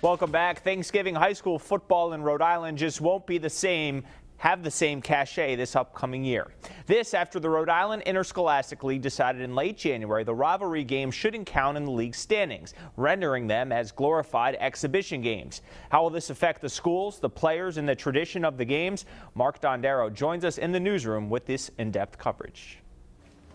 Welcome back. Thanksgiving high school football in Rhode Island just won't be the same, have the same cachet this upcoming year. This after the Rhode Island Interscholastic League decided in late January the rivalry games shouldn't count in the league's standings, rendering them as glorified exhibition games. How will this affect the schools, the players, and the tradition of the games? Mark Dondero joins us in the newsroom with this in-depth coverage.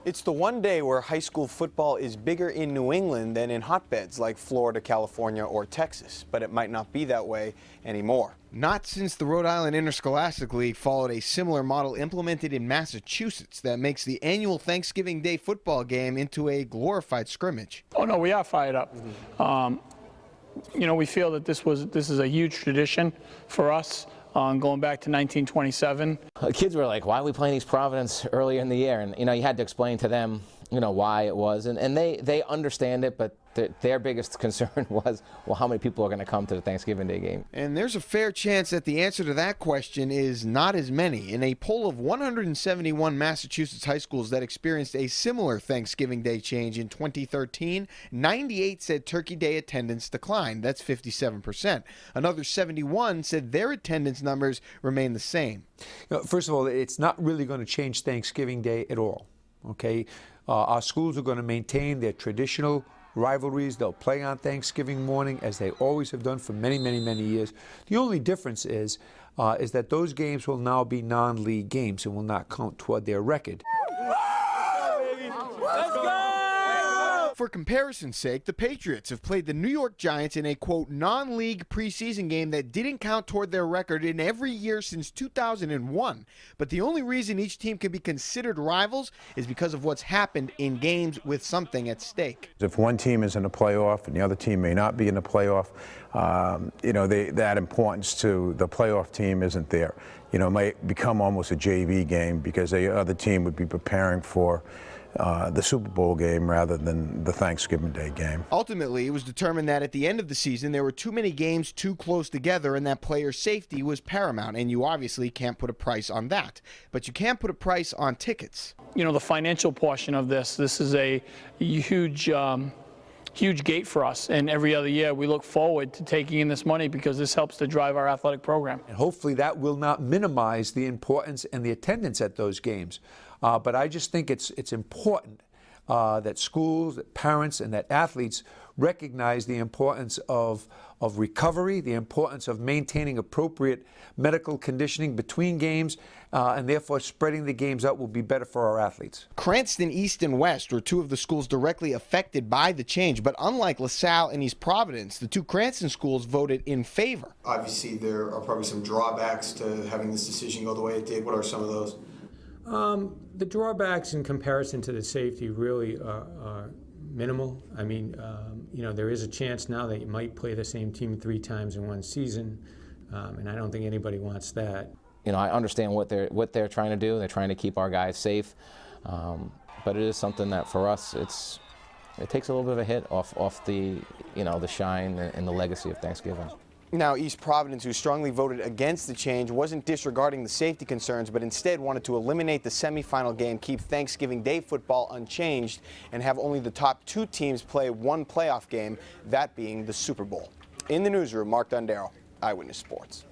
It's the one day where high school football is bigger in New England than in hotbeds like Florida, California, or Texas, but it might not be that way anymore. Not since the Rhode Island Interscholastic League followed a similar model implemented in Massachusetts that makes the annual Thanksgiving Day football game into a glorified scrimmage. Oh no, we are fired up. You know, we feel that this is a huge tradition for us. Going back to 1927. The kids were like, why are we playing East Providence earlier in the year? And, you know, you had to explain to them, you know, why it was. And they understand it, but their biggest concern was, well, how many people are going to come to the Thanksgiving Day game? And there's a fair chance that the answer to that question is not as many. In a poll of 171 Massachusetts high schools that experienced a similar Thanksgiving Day change in 2013, 98 said Turkey Day attendance declined. That's 57%. Another 71 said their attendance numbers remain the same. You know, first of all, it's not really going to change Thanksgiving Day at all. Okay, our schools are going to maintain their traditional rivalries. They'll play on Thanksgiving morning as they always have done for many, many, many years. The only difference is that those games will now be non-league games and will not count toward their record. Let's go! For comparison's sake, the Patriots have played the New York Giants in a, quote, non-league preseason game that didn't count toward their record in every year since 2001. But the only reason each team can be considered rivals is because of what's happened in games with something at stake. If one team is in the playoff and the other team may not be in the playoff, you know, that importance to the playoff team isn't there. You know, it might become almost a JV game because the other team would be preparing for the Super Bowl game rather than the Thanksgiving Day game. Ultimately, it was determined that at the end of the season, there were too many games too close together and that player safety was paramount, and you obviously can't put a price on that. But you can put a price on tickets. You know, the financial portion of this is a huge huge gate for us, and every other year we look forward to taking in this money because this helps to drive our athletic program. And hopefully that will not minimize the importance and the attendance at those games. But I just think it's important that schools, that parents, and that athletes recognize the importance of recovery, the importance of maintaining appropriate medical conditioning between games, and therefore spreading the games out will be better for our athletes. Cranston East and West were two of the schools directly affected by the change, but unlike LaSalle and East Providence, the two Cranston schools voted in favor. Obviously, there are probably some drawbacks to having this decision go the way it did. What are some of those? The drawbacks in comparison to the safety really are minimal. I mean, you know, there is a chance now that you might play the same team 3 times in one season, and I don't think anybody wants that. You know, I understand what they're trying to do. They're trying to keep our guys safe, but it is something that for us, it takes a little bit of a hit off the, you know, the shine and the legacy of Thanksgiving. Now, East Providence, who strongly voted against the change, wasn't disregarding the safety concerns, but instead wanted to eliminate the semifinal game, keep Thanksgiving Day football unchanged, and have only the top 2 teams play one playoff game, that being the Super Bowl. In the newsroom, Mark Dondero, Eyewitness Sports.